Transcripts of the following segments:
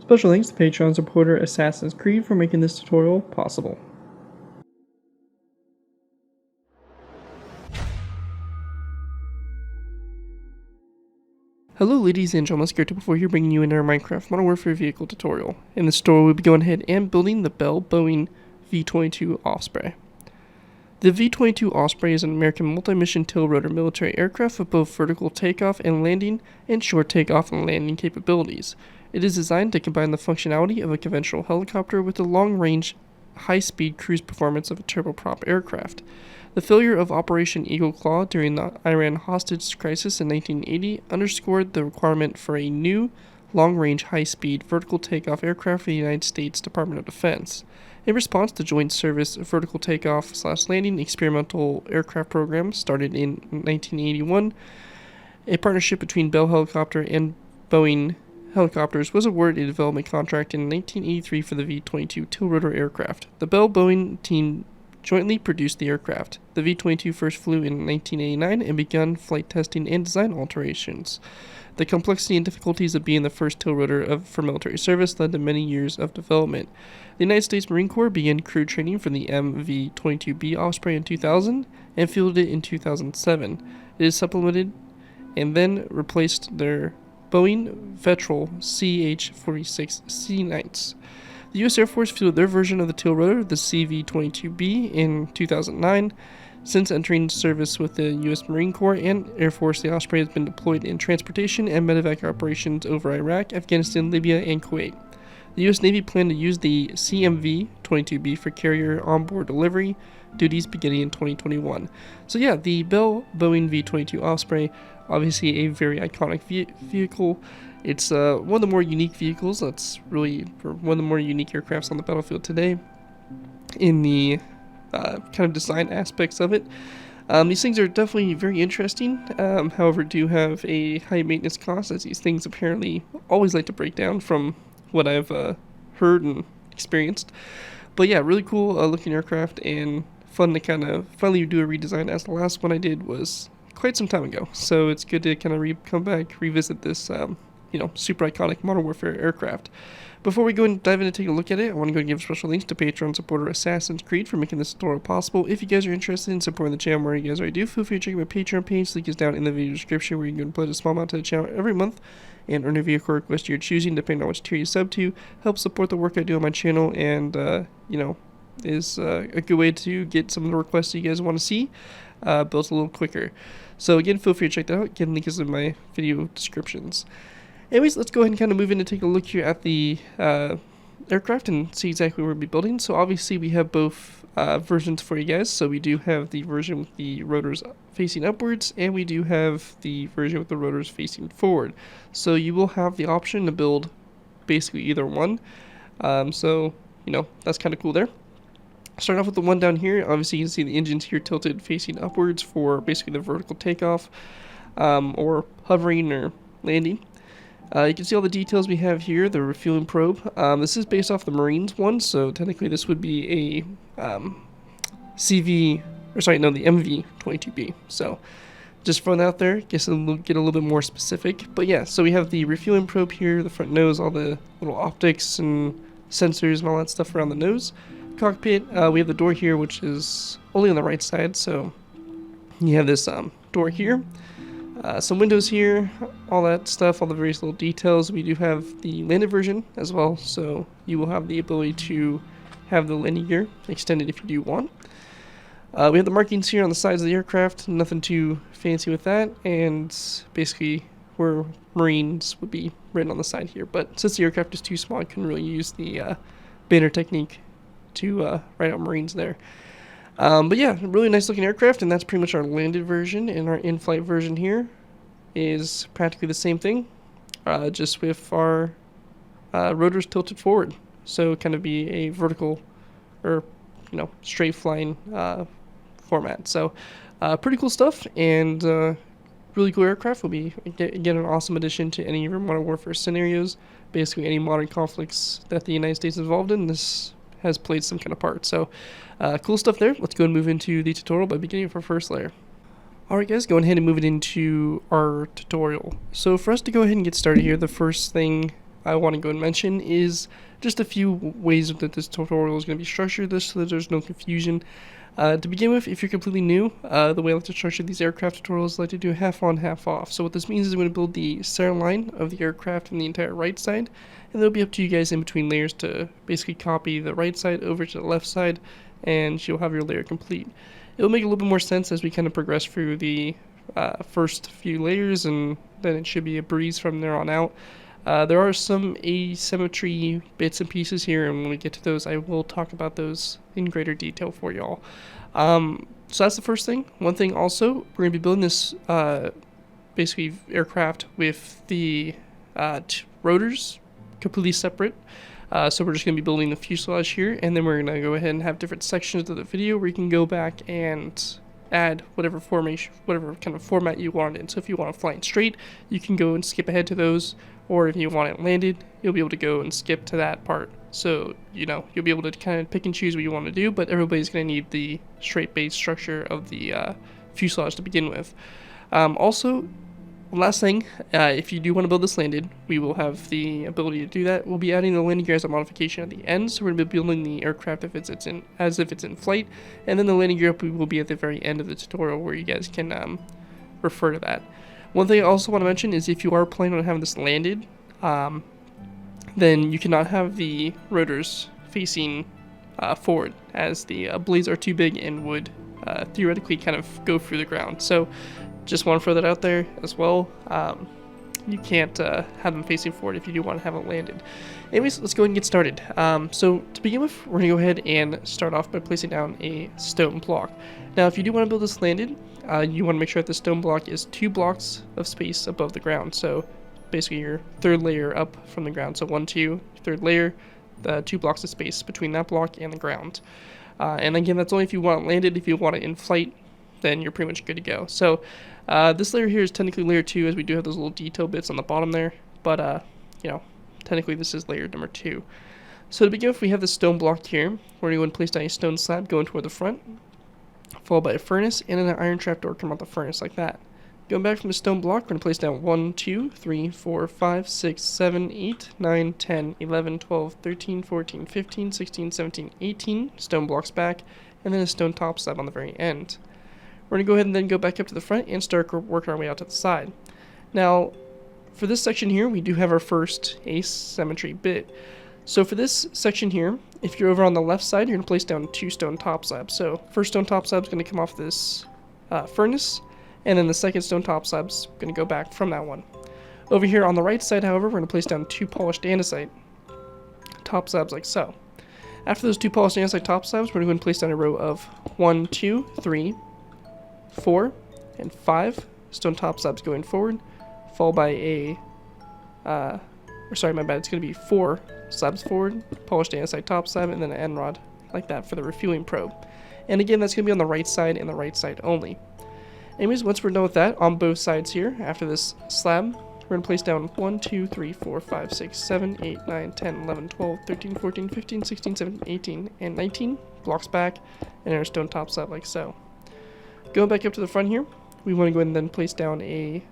Special thanks to Patreon supporter Assassin's Creed for making this tutorial possible. Hello ladies and gentlemen, Zackary Schejbal here bringing you another Minecraft Modern Warfare vehicle tutorial. In this tutorial we'll be going ahead and building the Bell Boeing V-22 Osprey. The V-22 Osprey is an American multi-mission tiltrotor military aircraft with both vertical takeoff and landing and short takeoff and landing capabilities. It is designed to combine the functionality of a conventional helicopter with the long-range, high-speed cruise performance of a turboprop aircraft. The failure of Operation Eagle Claw during the Iran hostage crisis in 1980 underscored the requirement for a new, long-range, high-speed vertical takeoff aircraft for the United States Department of Defense. In response to Joint Service Vertical Takeoff/Landing Experimental Aircraft Program started in 1981, a partnership between Bell Helicopter and Boeing Helicopters was awarded a development contract in 1983 for the V-22 tiltrotor aircraft. The Bell-Boeing team jointly produced the aircraft. The V-22 first flew in 1989 and began flight testing and design alterations. The complexity and difficulties of being the first tiltrotor for military service led to many years of development. The United States Marine Corps began crew training for the MV-22B Osprey in 2000 and fielded it in 2007. It is supplemented and then replaced their Boeing Vetrol CH-46 C-9s. The U.S. Air Force fielded their version of the tiltrotor, the CV-22B, in 2009. Since entering service with the U.S. Marine Corps and Air Force, the Osprey has been deployed in transportation and medevac operations over Iraq, Afghanistan, Libya, and Kuwait. The U.S. Navy planned to use the CMV-22B for carrier onboard delivery duties beginning in 2021. So yeah, the Bell Boeing V-22 Osprey, obviously a very iconic vehicle. It's one of the more unique vehicles. That's really one of the more unique aircrafts on the battlefield today in the kind of design aspects of it. These things are definitely very interesting, however do have a high maintenance cost, as these things apparently always like to break down from what I've heard and experienced. But yeah, really cool looking aircraft and fun to kind of finally do a redesign, as the last one I did was quite some time ago. So it's good to kind of come back, revisit this super iconic Modern Warfare aircraft. Before we go and dive in and take a look at it, I want to go and give special thanks to Patreon supporter Assassin's Creed for making this tutorial possible. If you guys are interested in supporting the channel where you guys already do, feel free to check out my Patreon page. Link is down in the video description, where you can go and pledge a small amount to the channel every month and earn a vehicle request you're choosing, depending on which tier you sub to. Help support the work I do on my channel, and is a good way to get some of the requests you guys want to see built a little quicker. So again, feel free to check that out. Again, link is in my video descriptions. Anyways, let's go ahead and kind of move in and take a look here at the aircraft and see exactly what we'll be building. So obviously we have both versions for you guys. So we do have the version with the rotors facing upwards, and we do have the version with the rotors facing forward. So you will have the option to build basically either one. So that's kind of cool there. Starting off with the one down here, obviously you can see the engines here tilted facing upwards for basically the vertical takeoff or hovering or landing. You can see all the details we have here, the refueling probe. This is based off the Marines one, so technically this would be a the MV-22B. So just throwing that out there, get a little bit more specific. But yeah, so we have the refueling probe here, the front nose, all the little optics and sensors and all that stuff around the nose. Cockpit, we have the door here, which is only on the right side, so you have this door here. Some windows here, all that stuff, all the various little details. We do have the landed version as well, so you will have the ability to have the landing gear extended if you do want. We have the markings here on the sides of the aircraft, nothing too fancy with that, and basically where Marines would be written on the side here. But since the aircraft is too small, I couldn't really use the banner technique to write out Marines there. But yeah, really nice looking aircraft, and that's pretty much our landed version. And our in-flight version here is practically the same thing, just with our rotors tilted forward. So kind of be a vertical or straight flying format. So pretty cool stuff, and really cool aircraft. Will be again an awesome addition to any of your Modern Warfare scenarios. Basically any modern conflicts that the United States is involved in, this has played some kind of part. So cool stuff there. Let's go and move into the tutorial by beginning with our first layer. Alright guys, going ahead and moving into our tutorial. So for us to go ahead and get started here, the first thing I want to go and mention is just a few ways that this tutorial is going to be structured, so that there's no confusion. To begin with, if you're completely new, the way I like to structure these aircraft tutorials, I like to do half on, half off. So what this means is I'm going to build the center line of the aircraft from the entire right side, and it'll be up to you guys in between layers to basically copy the right side over to the left side, and you'll have your layer complete. It'll make a little bit more sense as we kind of progress through the first few layers, and then it should be a breeze from there on out. There are some asymmetry bits and pieces here, and when we get to those, I will talk about those in greater detail for y'all. So that's the first thing. One thing also, we're going to be building this basically aircraft with the rotors completely separate. So we're just going to be building the fuselage here, and then we're going to go ahead and have different sections of the video where you can go back and add whatever formation, whatever kind of format you want in. So if you want to fly it straight, you can go and skip ahead to those, or if you want it landed, you'll be able to go and skip to that part. So, you know, you'll be able to kind of pick and choose what you want to do, but everybody's going to need the straight base structure of the fuselage to begin with. Also, last thing, if you do want to build this landed, we will have the ability to do that. We'll be adding the landing gear as a modification at the end, so we're going to be building the aircraft as if it's in flight, and then the landing gear will be at the very end of the tutorial where you guys can refer to that. One thing I also want to mention is if you are planning on having this landed, then you cannot have the rotors facing forward, as the blades are too big and would theoretically kind of go through the ground. So just want to throw that out there as well. You can't have them facing forward if you do want to have it landed. Anyways, let's go ahead and get started. So to begin with, we're going to go ahead and start off by placing down a stone block. Now, if you do want to build this landed, you want to make sure that the stone block is 2 blocks of space above the ground. So basically your third layer up from the ground. So 1, 2, third layer, the 2 blocks of space between that block and the ground. And again, that's only if you want it landed. If you want it in flight, then you're pretty much good to go. So this layer here is technically layer 2, as we do have those little detail bits on the bottom there, but you know, technically this is layer number 2. So to begin with, we have the stone block here. We're going to go and place down a stone slab going toward the front, followed by a furnace, and then an iron trapdoor come out the furnace like that. Going back from the stone block, we're going to place down 1, 2, 3, 4, 5, 6, 7, 8, 9, 10, 11, 12, 13, 14, 15, 16, 17, 18 stone blocks back, and then a stone top slab on the very end. We're going to go ahead and then go back up to the front and start working our way out to the side. Now, for this section here, we do have our first asymmetry bit. So for this section here, if you're over on the left side, you're going to place down 2 stone top slabs. So first stone top slab is going to come off this furnace, and then the second stone top slab is going to go back from that one. Over here on the right side, however, we're going to place down 2 polished andesite top slabs like so. After those 2 polished andesite top slabs, we're going to go and place down a row of 1, 2, 3, 4, and 5 stone top slabs going forward, followed by a, sorry, my bad, it's going to be 4 slabs forward, polished andesite top slab, and then an end rod like that for the refueling probe. And again, that's going to be on the right side and the right side only. Anyways, once we're done with that, on both sides here, after this slab, we're going to place down 1, 2, 3, 4, 5, 6, 7, 8, 9, 10, 11, 12, 13, 14, 15, 16, 17, 18, and 19 blocks back, and our stone top slab like so. Going back up to the front here, we want to go ahead and then place down a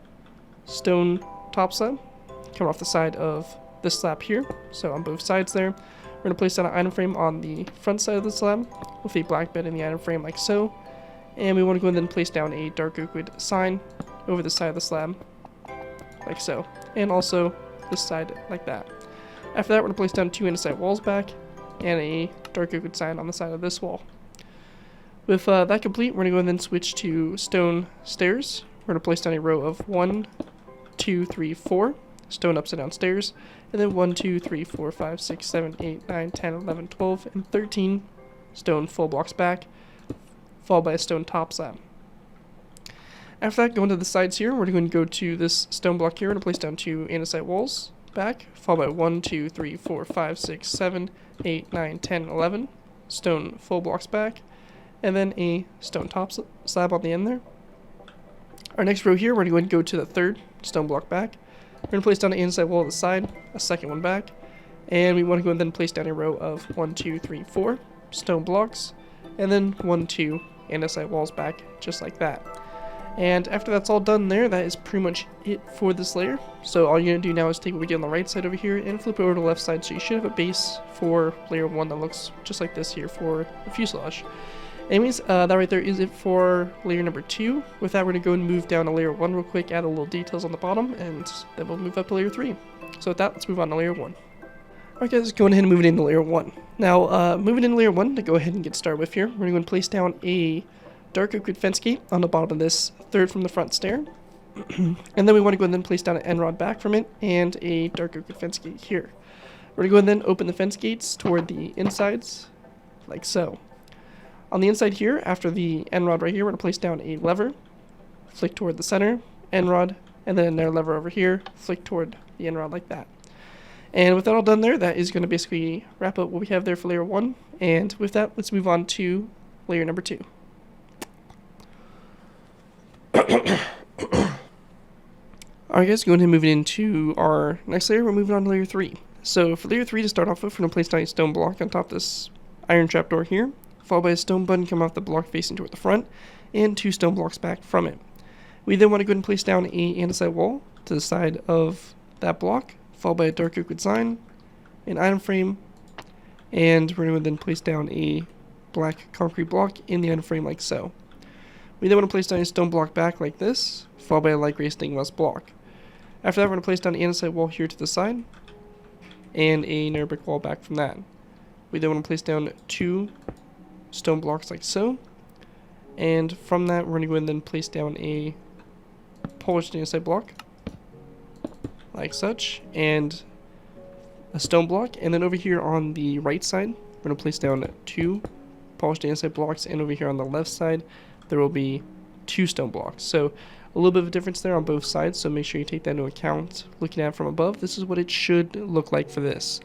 stone top slab, coming off the side of this slab here, so on both sides there. We're going to place down an item frame on the front side of the slab, with a black bed in the item frame like so. And we want to go ahead and then place down a dark oak wood sign over the side of the slab, like so. And also this side like that. After that, we're going to place down 2 andesite walls back, and a dark oak wood sign on the side of this wall. With that complete, we're going to go ahead and then switch to stone stairs. We're going to place down a row of 1, 2, 3, 4 stone upside down stairs, and then 1, 2, 3, 4, 5, 6, 7, 8, 9, 10, 11, 12, and 13 stone full blocks back, followed by a stone top slab. After that, going to the sides here, we're going to go to this stone block here and place down 2 andesite walls back, followed by 1, 2, 3, 4, 5, 6, 7, 8, 9, 10, 11 stone full blocks back, and then a stone top slab on the end there. Our next row here, we're going to go to the third stone block back. We're going to place down an andesite wall at the side, a second one back, and we want to go and then place down a row of 1, 2, 3, 4 stone blocks, and then 1, 2 andesite walls back, just like that. And after that's all done there, that is pretty much it for this layer. So all you're going to do now is take what we did on the right side over here and flip it over to the left side. So you should have a base for layer 1 that looks just like this here for the fuselage. Anyways, that right there is it for layer number 2. With that, we're going to go and move down to layer 1 real quick, add a little details on the bottom, and then we'll move up to layer 3. So with that, let's move on to layer 1. Alright guys, going ahead and moving into layer 1. Now, moving into layer 1, to go ahead and get started with here, we're going to place down a dark oak fence gate on the bottom of this third from the front stair. And then we want to go and then place down an end rod back from it, and a dark oak fence gate here. We're going to go and then open the fence gates toward the insides, like so. On the inside here, after the end rod right here, we're going to place down a lever, flick toward the center, end rod, and then another lever over here, flick toward the end rod like that. And with that all done there, that is going to basically wrap up what we have there for layer 1. And with that, let's move on to layer number 2. Alright guys, going ahead and moving into our next layer, we're moving on to layer 3. So for layer 3 to start off with, we're going to place down a stone block on top of this iron trapdoor here, followed by a stone button coming off the block facing toward the front, and 2 stone blocks back from it. We then want to go ahead and place down a andesite wall to the side of that block, followed by a dark oak wood sign, an item frame, and we're going to then place down a black concrete block in the item frame like so. We then want to place down a stone block back like this, followed by a light gray stained glass block. After that, we're going to place down an andesite wall here to the side, and a nether brick wall back from that. We then want to place down 2 stone blocks like so, and from that, we're going to go and then place down a polished andesite block, like such, and a stone block. And then over here on the right side, we're going to place down 2 polished andesite blocks, and over here on the left side, there will be 2 stone blocks. So a little bit of a difference there on both sides, so make sure you take that into account. Looking at it from above, this is what it should look like for this.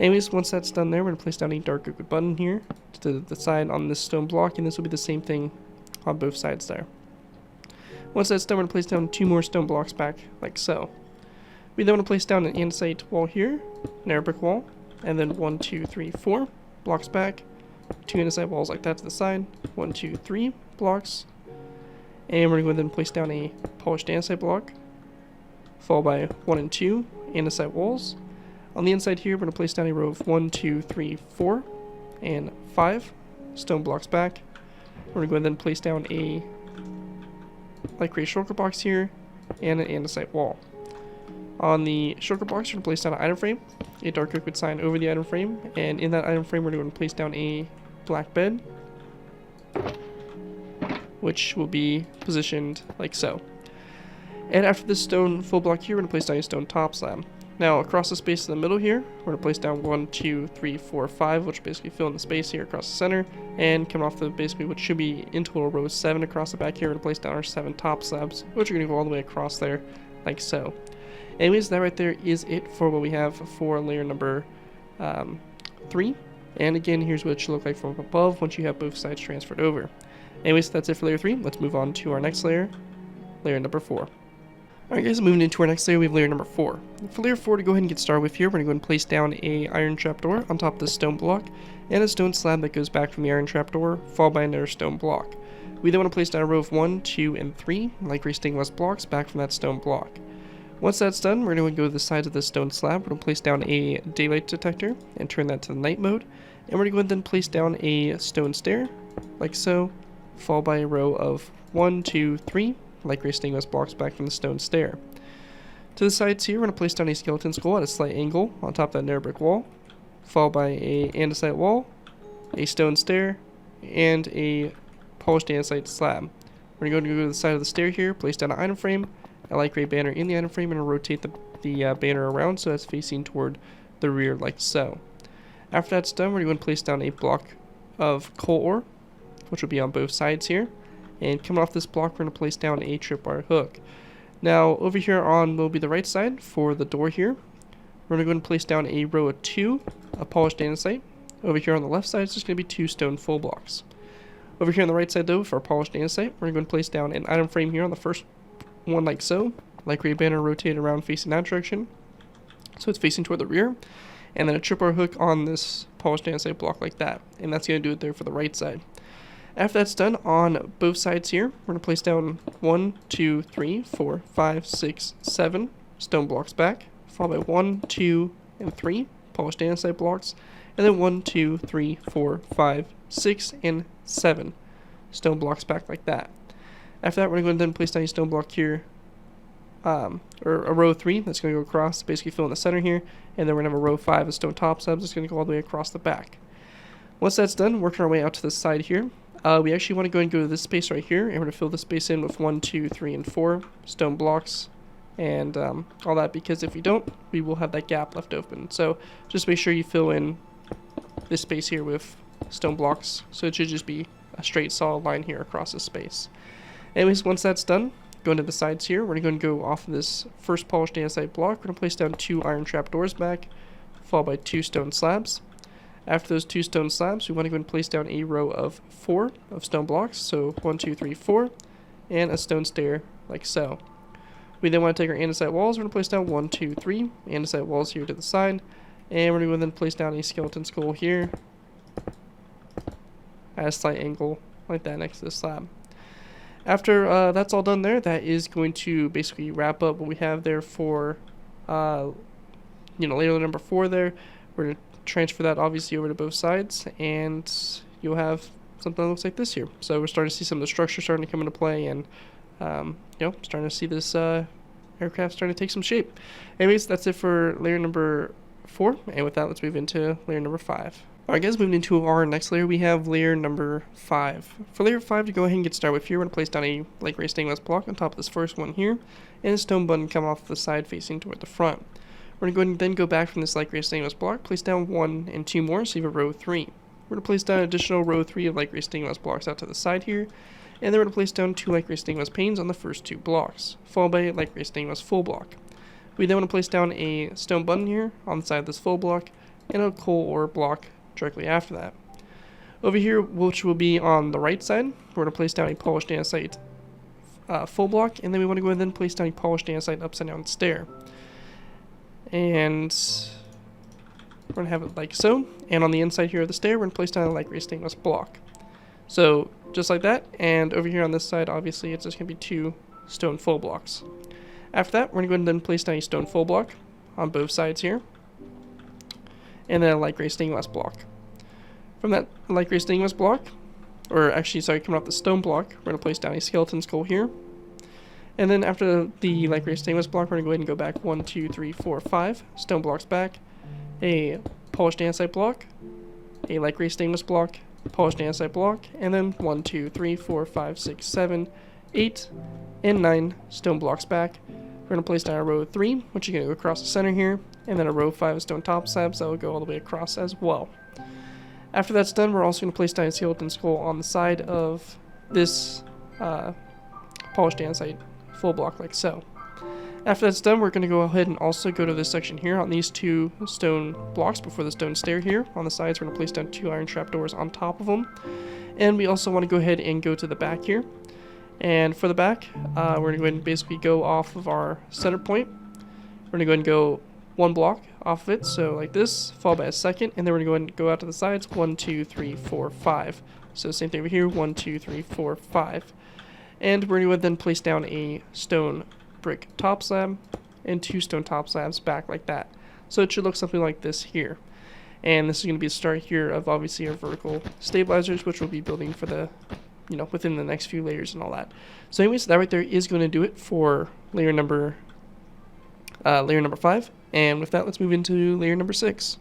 Anyways, once that's done there, we're going to place down a dark oak button here to the side on this stone block, and this will be the same thing on both sides there. Once that's done, we're going to place down 2 more stone blocks back, like so. We then want to place down an andesite wall here, nether brick wall, and then 1, 2, 3, 4 blocks back, 2 andesite walls like that to the side, 1, 2, 3 blocks, and we're going to then place down a polished andesite block, followed by 1 and 2 andesite walls. On the inside here, we're going to place down a row of 1, 2, 3, 4, and 5 stone blocks back. We're going to go and then place down a light gray shulker box here, and an andesite wall. On the shulker box, we're going to place down an item frame, a dark oak wood sign over the item frame, and in that item frame, we're going to place down a black bed, which will be positioned like so. And after this stone full block here, we're going to place down a stone top slab. Now, across the space in the middle here, we're going to place down 1, 2, 3, 4, 5, which will basically fill in the space here across the center, and coming off the basically what should be in total row 7 across the back here, we're going to place down our 7 top slabs, which are going to go all the way across there, like so. Anyways, that right there is it for what we have for layer number 3. And again, here's what it should look like from above once you have both sides transferred over. Anyways, that's it for layer 3. Let's move on to our next layer, layer number 4. Alright guys, moving into our next layer, we have layer number 4. For layer 4, to go ahead and get started with here, we're going to go and place down a iron trapdoor on top of this stone block, and a stone slab that goes back from the iron trapdoor, followed by another stone block. We then want to place down a row of 1, 2, and 3 light gray stained glass blocks back from that stone block. Once that's done, we're going to go to the sides of this stone slab. We're going to place down a daylight detector and turn that to the night mode, and we're going to go ahead and then place down a stone stair, like so, followed by a row of 1, 2, 3 light gray stained glass blocks back from the stone stair. To the sides here, we're going to place down a skeleton skull at a slight angle on top of that nether brick wall, followed by a andesite wall, a stone stair, and a polished andesite slab. We're going to go to the side of the stair here, place down an item frame, a light gray banner in the item frame, and rotate the banner around so that's facing toward the rear like so. After that's done, we're going to place down a block of coal ore, which will be on both sides here. And coming off this block, we're going to place down a tripwire hook. Now, over here on will be the right side for the door here. We're going to go and place down a row of 2 of polished andesite. Over here on the left side, it's just going to be 2 stone full blocks. Over here on the right side, though, for our polished andesite, we're going to place down an item frame here on the first one like so. Light gray banner rotated around facing that direction, so it's facing toward the rear. And then a tripwire hook on this polished andesite block like that. And that's going to do it there for the right side. After that's done on both sides here, we're going to place down 1, 2, 3, 4, 5, 6, 7 stone blocks back, followed by 1, 2, and 3 polished andesite blocks, and then 1, 2, 3, 4, 5, 6, and 7 stone blocks back like that. After that, we're going to go ahead and then place down a stone block here, or a row 3 that's going to go across, basically fill in the center here, and then we're going to have a row 5 of stone top slabs that's going to go all the way across the back. Once that's done, working our way out to the side here, we actually want to go and go to this space right here, and we're going to fill this space in with 1, 2, 3, and 4 stone blocks, and all that, because if we don't, we will have that gap left open. So just make sure you fill in this space here with stone blocks, so it should just be a straight solid line here across this space. Anyways, once that's done, going to the sides here, we're going to go off of this first polished andesite block. We're going to place down 2 iron trapdoors back, followed by 2 stone slabs. After those 2 stone slabs, we want to go and place down a row of 4 of stone blocks, so 1, 2, 3, 4, and a stone stair like so. We then want to take our andesite walls. We're going to place down 1, 2, 3 andesite walls here to the side, and we're going to then place down a skeleton skull here at a slight angle like that next to the slab. After that's all done there, that is going to basically wrap up what we have there for layer number 4 there. We're going to transfer that obviously over to both sides, and you'll have something that looks like this here. So we're starting to see some of the structure starting to come into play, and starting to see this aircraft starting to take some shape. Anyways, that's it for layer number 4, and with that, let's move into layer number 5. Alright guys, moving into our next layer, we have layer number 5. For layer 5, to go ahead and get started with here, we're going to place down a light gray stainless block on top of this first one here, and a stone button come off the side facing toward the front. We're going to go ahead and then go back from this light gray stainless block, place down 1 and 2 more, so you have a row 3. We're going to place down an additional row 3 of light gray stainless blocks out to the side here, and then we're going to place down 2 light gray stainless panes on the first 2 blocks, followed by a light gray stainless full block. We then want to place down a stone button here on the side of this full block, and a coal ore block directly after that. Over here, which will be on the right side, we're going to place down a polished andesite full block, and then we want to go ahead and then place down a polished andesite upside down stair. And we're going to have it like so, and on the inside here of the stair, we're going to place down a light gray stainless block. So just like that, and over here on this side, obviously it's just going to be 2 stone full blocks. After that, we're going to go ahead and then place down a stone full block on both sides here, and then a light gray stained glass block. From that light gray stained glass block, or actually, sorry, coming off the stone block, we're going to place down a skeleton skull here. And then after the light gray stained glass block, we're going to go ahead and go back 1, 2, 3, 4, 5 stone blocks back, a polished andesite block, a light gray stainless block, polished andesite block, and then 1, 2, 3, 4, 5, 6, 7, 8, and 9 stone blocks back. We're going to place down a row 3, which is going to go across the center here, and then a row 5 of stone top slabs that will go all the way across as well. After that's done, we're also going to place down a skeleton skull on the side of this polished andesite full block like so. After that's done, we're going to go ahead and also go to this section here on these 2 stone blocks before the stone stair here. On the sides, we're going to place down 2 iron trapdoors on top of them. And we also want to go ahead and go to the back here. And for the back, we're going to go ahead and basically go off of our center point. We're going to go ahead and go 1 block off of it, so like this, followed by a second, and then we're going to go ahead and go out to the sides, 1, 2, 3, 4, 5. So same thing over here, 1, 2, 3, 4, 5. And we're going to then place down a stone brick top slab and 2 stone top slabs back like that. So it should look something like this here. And this is going to be the start here of obviously our vertical stabilizers, which we'll be building for the, within the next few layers and all that. So anyways, that right there is going to do it for layer number 5. And with that, let's move into layer number 6.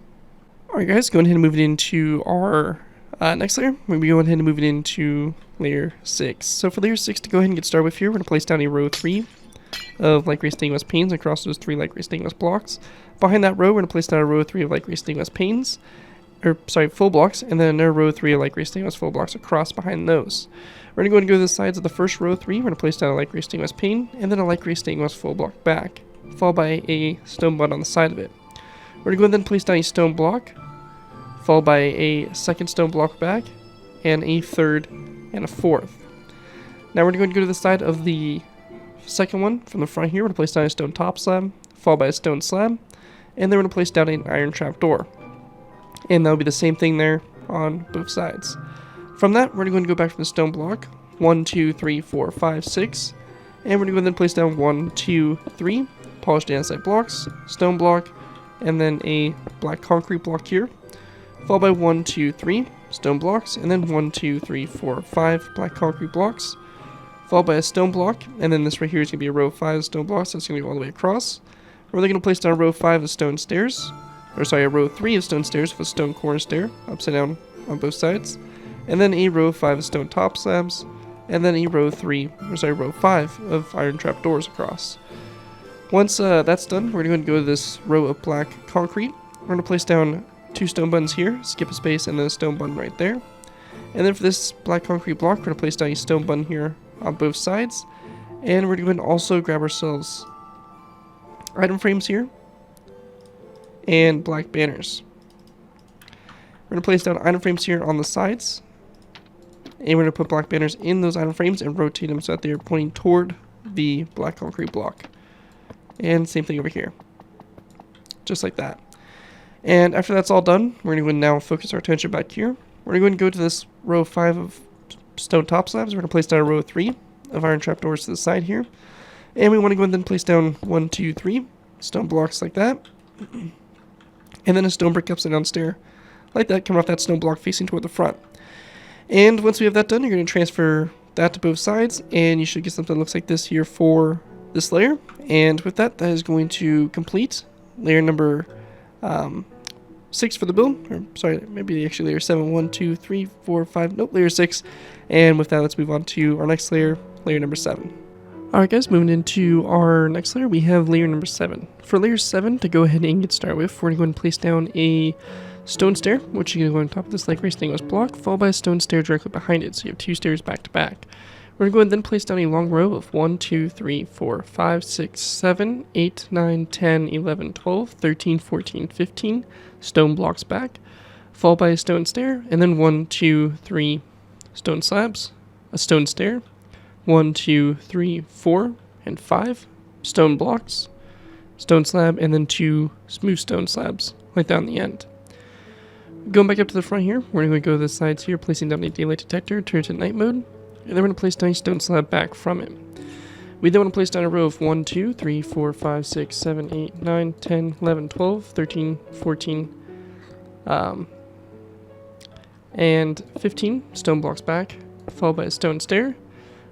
Alright guys, going ahead and move it into our next layer. We're going to go ahead and move it into layer 6. So for layer 6, to go ahead and get started with here, we're going to place down a row 3 of light gray stained glass panes across those 3 light gray stained glass blocks. Behind that row, we're going to place down a row 3 of light gray stained glass panes, full blocks, and then a row 3 of light gray stained glass full blocks across behind those. We're going to go ahead and go to the sides of the first row 3. We're going to place down a light gray stained glass pane, and then a light gray stained glass full block back, followed by a stone button on the side of it. We're going to go ahead and then place down a stone block, followed by a second stone block back, and a third and a fourth. Now we're going to go to the side of the second one from the front here. We're going to place down a stone top slab, followed by a stone slab, and then we're going to place down an iron trap door. And that'll be the same thing there on both sides. From that, we're going to go back from the stone block, 1, 2, 3, 4, 5, 6, and we're going to then place down 1, 2, 3, polished andesite blocks, stone block, and then a black concrete block here, followed by 1, 2, 3 stone blocks, and then 1, 2, 3, 4, 5 black concrete blocks, followed by a stone block, and then this right here is going to be a row of 5 stone blocks. That's going to go all the way across. We're then going to place down a row 5 of stone stairs, or sorry, a row 3 of stone stairs with a stone corner stair, upside down on both sides, and then a row 5 of stone top slabs, and then a row 5 of iron trap doors across. Once that's done, we're going to go to this row of black concrete. We're going to place down 2 stone buttons here, skip a space, and then a stone button right there. And then for this black concrete block, we're going to place down a stone button here on both sides. And we're going to also grab ourselves item frames here and black banners. We're going to place down item frames here on the sides. And we're going to put black banners in those item frames and rotate them so that they're pointing toward the black concrete block. And same thing over here. Just like that. And after that's all done, we're going to now focus our attention back here. We're going to go to this row 5 of stone top slabs. We're going to place down a row 3 of iron trapdoors to the side here. And we want to go and then place down 1, 2, 3 stone blocks like that. And then a stone brick upside down stair like that, coming off that stone block facing toward the front. And once we have that done, you're going to transfer that to both sides, and you should get something that looks like this here for this layer. And with that, that is going to complete layer number 6 for the build. Or sorry, maybe actually layer 7. 1, 2, 3, 4, 5. Nope, layer 6. And with that, let's move on to our next layer, layer number 7. Alright guys, moving into our next layer, we have layer number 7. For layer 7, to go ahead and get started with, we're going to go and place down a stone stair, which you're going to go on top of this like stainless block, followed by a stone stair directly behind it, so you have 2 stairs back to back. We're going to go and then place down a long row of 1, 2, 3, 4, 5, 6, 7, 8, 9, 10, 11, 12, 13, 14, 15 stone blocks back, followed by a stone stair, and then 1, 2, 3 stone slabs, a stone stair, 1, 2, 3, 4, and 5 stone blocks, stone slab, and then 2 smooth stone slabs right down the end. Going back up to the front here, we're going to go to the sides here, placing down a daylight detector, turn it to night mode, and then we're going to place down a stone slab back from it. We then want to place down a row of 1, 2, 3, 4, 5, 6, 7, 8, 9, 10, 11, 12, 13, 14, and 15 stone blocks back, followed by a stone stair,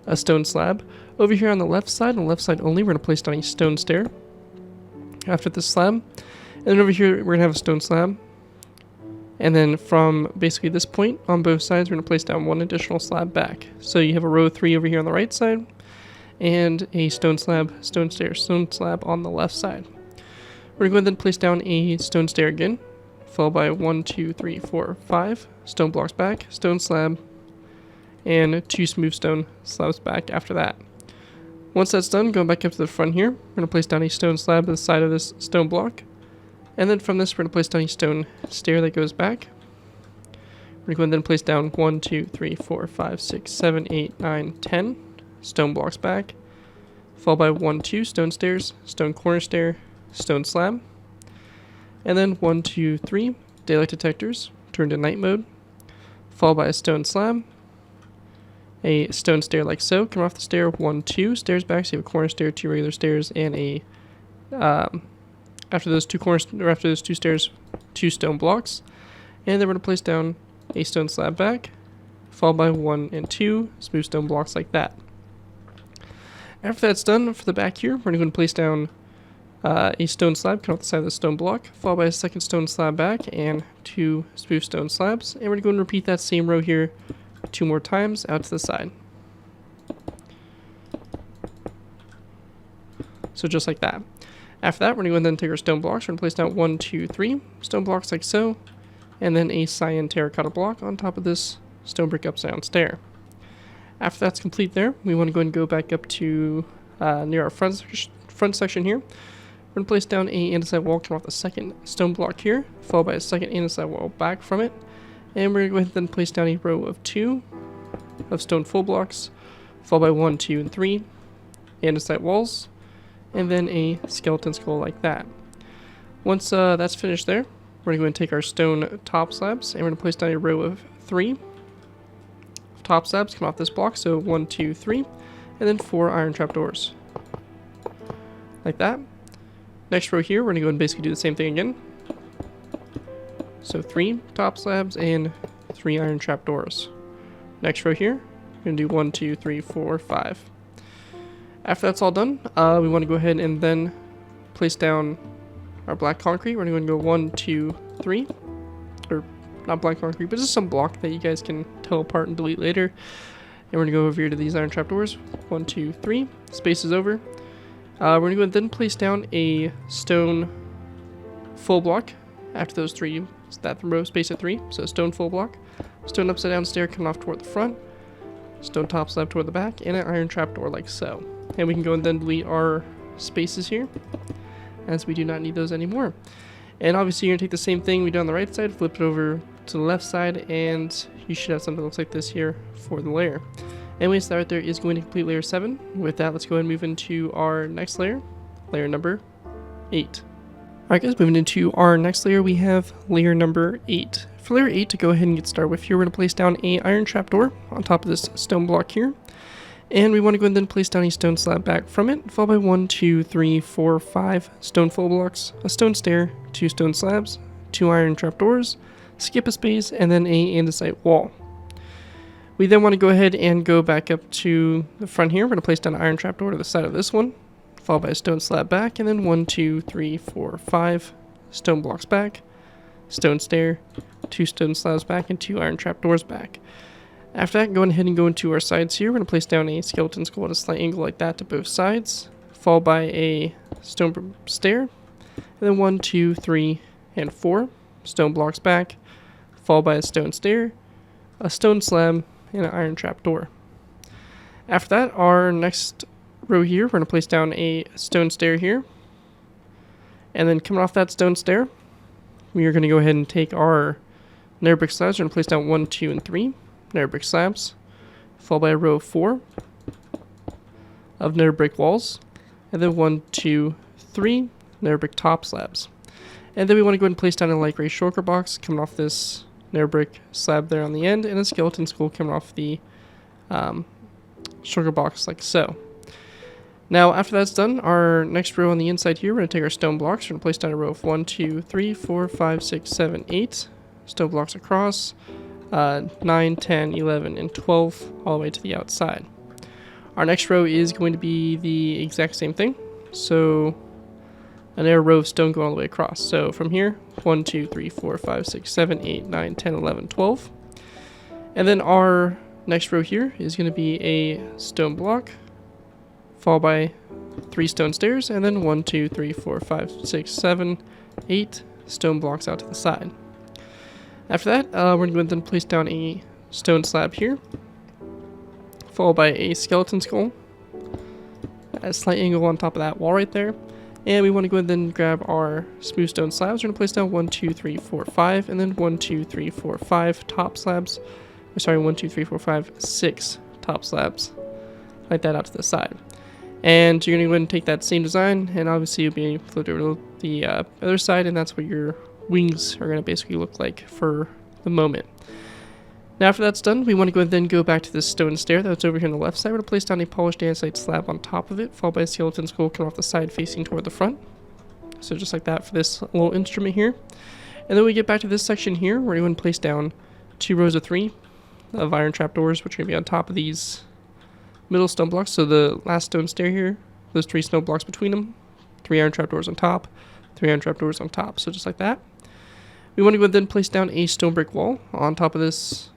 a stone slab. Over here on the left side only, we're going to place down a stone stair after this slab. And then over here, we're going to have a stone slab. And then from basically this point on both sides, we're going to place down 1 additional slab back. So you have a row 3 over here on the right side, and a stone slab, stone stair, stone slab on the left side. We're going to go ahead and place down a stone stair again, followed by 1, 2, 3, 4, 5 stone blocks back, stone slab, and 2 smooth stone slabs back after that. Once that's done, going back up to the front here, we're going to place down a stone slab to the side of this stone block. And then from this, we're going to place down a stone stair that goes back. We're going to then place down 1, 2, 3, 4, 5, 6, 7, 8, 9, 10 stone blocks back, followed by 1, 2 stone stairs, stone corner stair, stone slab, and then 1, 2, 3 daylight detectors, turn to night mode, followed by a stone slab, a stone stair like so, come off the stair, 1, 2 stairs back, so you have a corner stair, 2 regular stairs, and a after those 2 stairs, 2 stone blocks, and then we're going to place down a stone slab back, followed by 1 and 2 smooth stone blocks like that. After that's done, for the back here, we're going to place down a stone slab, cut off the side of the stone block, followed by a second stone slab back, and 2 smooth stone slabs, and we're going to repeat that same row here 2 more times out to the side. So just like that. After that, we're going to go ahead and take our stone blocks. We're going to place down 1, 2, 3 stone blocks like so, and then a cyan terracotta block on top of this stone brick upside down stair. After that's complete there, we want to go and go back up to near our front section here. We're going to place down a andesite wall coming off the second stone block here, followed by a second andesite wall back from it. And we're going to go ahead and then place down a row of 2 of stone full blocks, followed by 1, 2, and 3 andesite walls, and then a skeleton skull like that. Once that's finished there, we're going to go and take our stone top slabs, and we're going to place down a row of 3 top slabs come off this block. So 1, 2, 3, and then 4 iron trapdoors. Like that. Next row here, we're gonna go and basically do the same thing again. So 3 top slabs and 3 iron trapdoors. Next row here, we're gonna do 1, 2, 3, 4, 5. After that's all done, we want to go ahead and then place down our black concrete. We're going to go 1, 2, 3, or not black concrete, but just some block that you guys can tell apart and delete later. And we're going to go over here to these iron trapdoors. 1, 2, 3. Space is over. We're going to go and then place down a stone full block after those 3. That row space at 3. So stone full block. Stone upside down stair coming off toward the front. Stone top slab toward the back. And an iron trapdoor like so. And we can go and then delete our spaces here, as we do not need those anymore. And obviously you're going to take the same thing we did on the right side, flip it over to the left side, and you should have something that looks like this here for the layer. Anyways, that right there is going to complete layer 7. With that, let's go ahead and move into our next layer, layer number 8. Alright guys, moving into our next layer, we have layer number 8. For layer 8, to go ahead and get started with here, we're going to place down a iron trapdoor on top of this stone block here. And we want to go and then place down a stone slab back from it, followed by 1, 2, 3, 4, 5 stone full blocks, a stone stair, 2 stone slabs, 2 iron trapdoors, skip a space, and then a andesite wall. We then want to go ahead and go back up to the front here. We're going to place down an iron trapdoor to the side of this one, followed by a stone slab back, and then 1, 2, 3, 4, 5 stone blocks back, stone stair, 2 stone slabs back, and 2 iron trapdoors back. After that, go ahead and go into our sides here. We're going to place down a skeleton skull at a slight angle like that to both sides, followed by a stone stair, and then 1, 2, 3, and 4 stone blocks back, followed by a stone stair, a stone slab, and an iron trapdoor. After that, our next row here, we're going to place down a stone stair here, and then coming off that stone stair, we are going to go ahead and take our nether brick slabs. We're going to place down 1, 2, and 3 nether brick slabs, followed by a row of 4 of nether brick walls, and then 1, 2, 3 nether brick top slabs. And then we want to go ahead and place down a light gray shulker box coming off this nether brick slab there on the end, and a skeleton skull coming off the shulker box like so. Now after that's done, our next row on the inside here, we're going to take our stone blocks. We're going to place down a row of 1, 2, 3, 4, 5, 6, 7, 8 stone blocks across, 9, 10, 11, and 12 all the way to the outside. Our next row is going to be the exact same thing. So another row of stone going all the way across. So from here, 1, 2, 3, 4, 5, 6, 7, 8, 9, 10, 11, 12. And then our next row here is going to be a stone block, followed by 3 stone stairs, and then 1, 2, 3, 4, 5, 6, 7, 8 stone blocks out to the side. After that, we're going to then place down a stone slab here, followed by a skeleton skull at a slight angle on top of that wall right there. And we want to go ahead and then grab our smooth stone slabs. We're going to place down 1, 2, 3, 4, 5, and then 1, 2, 3, 4, 5 top slabs. Sorry, 1, 2, 3, 4, 5, 6 top slabs, like that out to the side. And you're going to go ahead and take that same design, and obviously you'll be flipped over to the other side, and that's what your wings are going to basically look like for the moment. Now after that's done, we want to go ahead and then go back to this stone stair that's over here on the left side. We're going to place down a polished andesite slab on top of it, followed by a skeleton skull coming off the side facing toward the front. So just like that for this little instrument here. And then we get back to this section here, we're going to place down 2 rows of 3 of iron trapdoors, which are going to be on top of these middle stone blocks. So the last stone stair here, those 3 stone blocks between them, 3 iron trapdoors on top, 3 iron trapdoors on top. So just like that. We want to go ahead and then place down a stone brick wall on top of this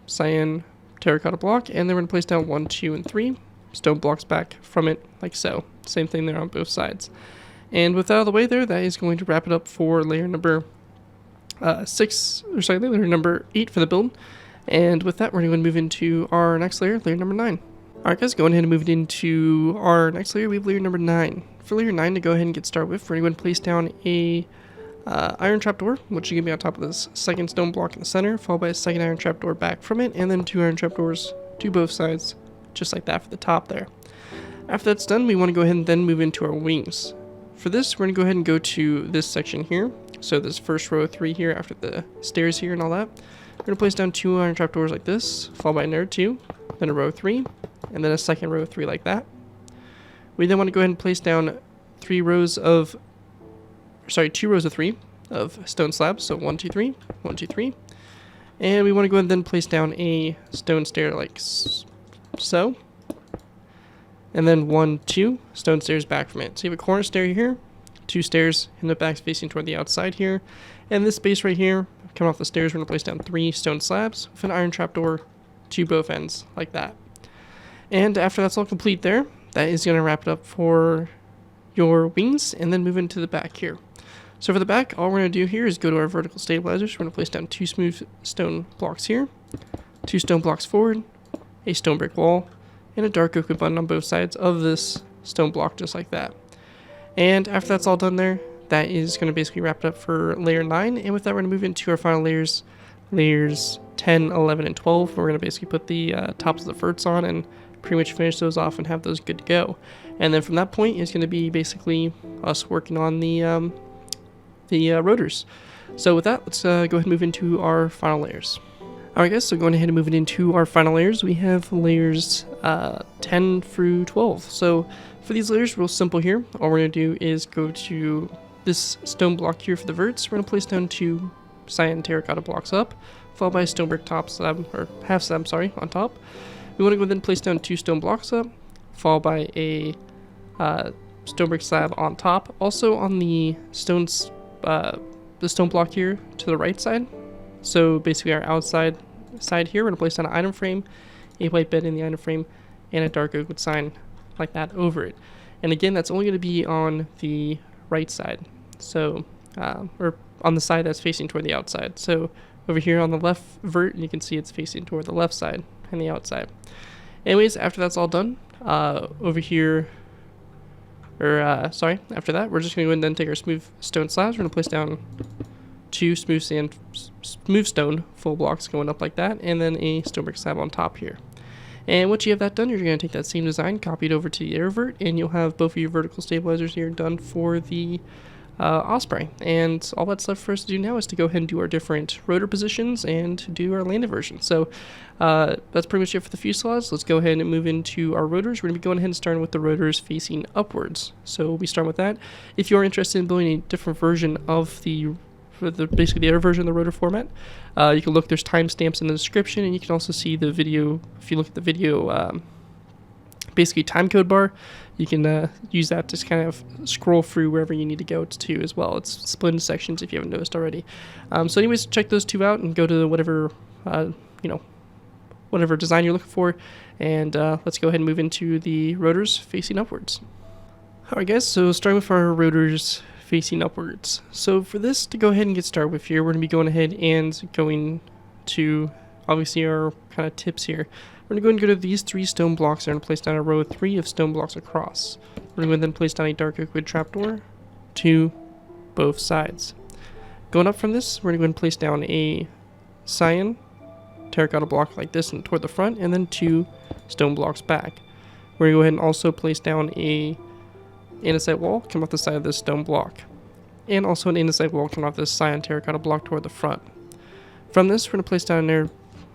cyan terracotta block, and then we're going to place down 1, 2, and 3 stone blocks back from it like so. Same thing there on both sides. And with that out of the way there, that is going to wrap it up for layer number layer number 8 for the build. And with that, we're going to move into our next layer, layer number 9. Alright guys, going ahead and moving into our next layer, we have layer number 9. For layer 9 to go ahead and get started with, we're going to place down a iron trapdoor, which is going to be on top of this second stone block in the center, followed by a second iron trapdoor back from it, and then 2 iron trapdoors to both sides, just like that for the top there. After that's done, we want to go ahead and then move into our wings. For this, we're going to go ahead and go to this section here, So this first row of 3 here after the stairs here and all that. We're going to place down 2 iron trapdoors like this, followed by another 2, then a row of 3, and then a second row of 3 like that. We then want to go ahead and place down 2 rows of 3 of stone slabs. So 1, 2, 3, 1, 2, 3. And we want to go ahead and then place down a stone stair like so. And then 1, 2 stone stairs back from it. So you have a corner stair here, 2 stairs, and the back's facing toward the outside here. And this space right here, coming off the stairs, we're going to place down 3 stone slabs with an iron trapdoor to both ends like that. And after that's all complete there, that is going to wrap it up for your wings, and then move into the back here. So for the back, all we're going to do here is go to our vertical stabilizers. We're going to place down 2 smooth stone blocks here, 2 stone blocks forward, a stone brick wall, and a dark oak wood button on both sides of this stone block, just like that. And after that's all done there, that is going to basically wrap it up for layer 9. And with that, we're going to move into our final layers, layers 10, 11, and 12. We're going to basically put the tops of the ferts on and pretty much finish those off and have those good to go. And then from that point, it's going to be basically us working on the rotors. So with that, let's go ahead and move into our final layers. Alright guys, so going ahead and moving into our final layers, we have layers 10 through 12. So for these layers, real simple here. All we're going to do is go to this stone block here for the verts. We're going to place down 2 cyan terracotta blocks up, followed by a stone brick top slab, or half slab, sorry, on top. We want to go ahead and place down 2 stone blocks up, followed by a stone brick slab on top. Also on the stone block here to the right side. So basically our outside side here, we're going to place down an item frame, a white bed in the item frame, and a dark oak wood sign like that over it. And again, that's only going to be on the right side. So, or on the side that's facing toward the outside. So over here on the left vert, you can see it's facing toward the left side and the outside. Anyways, after that's all done, over here, after that, we're just going to go ahead and then take our smooth stone slabs. We're going to place down 2 smooth stone full blocks going up like that, and then a stone brick slab on top here. And once you have that done, you're going to take that same design, copy it over to the airvert, and you'll have both of your vertical stabilizers here done for the Osprey. And all that's left for us to do now is to go ahead and do our different rotor positions and do our landing version. So that's pretty much it for the fuselage. Let's go ahead and move into our rotors. We're going to be going ahead and starting with the rotors facing upwards. So we'll be starting with that. If you're interested in building a different version of basically the other version of the rotor format, you can look, there's timestamps in the description, and you can also see the video. If you look at the video basically time code bar, you can use that to kind of scroll through wherever you need to go to as well. It's split into sections if you haven't noticed already. So anyways, check those 2 out and go to whatever whatever design you're looking for, and let's go ahead and move into the rotors facing upwards. Alright guys, so starting with our rotors facing upwards. So for this to go ahead and get started with here, we're going to be going ahead and going to obviously our kind of tips here. We're going to go and go to these 3 stone blocks and place down a row of 3 of stone blocks across. We're going to then place down a dark oak wood trapdoor to both sides. Going up from this, we're going to go and place down a cyan terracotta block like this and toward the front, and then 2 stone blocks back. We're going to go ahead and also place down a andesite wall come off the side of this stone block, and also an andesite wall come off this cyan terracotta block toward the front. From this, we're going to place down an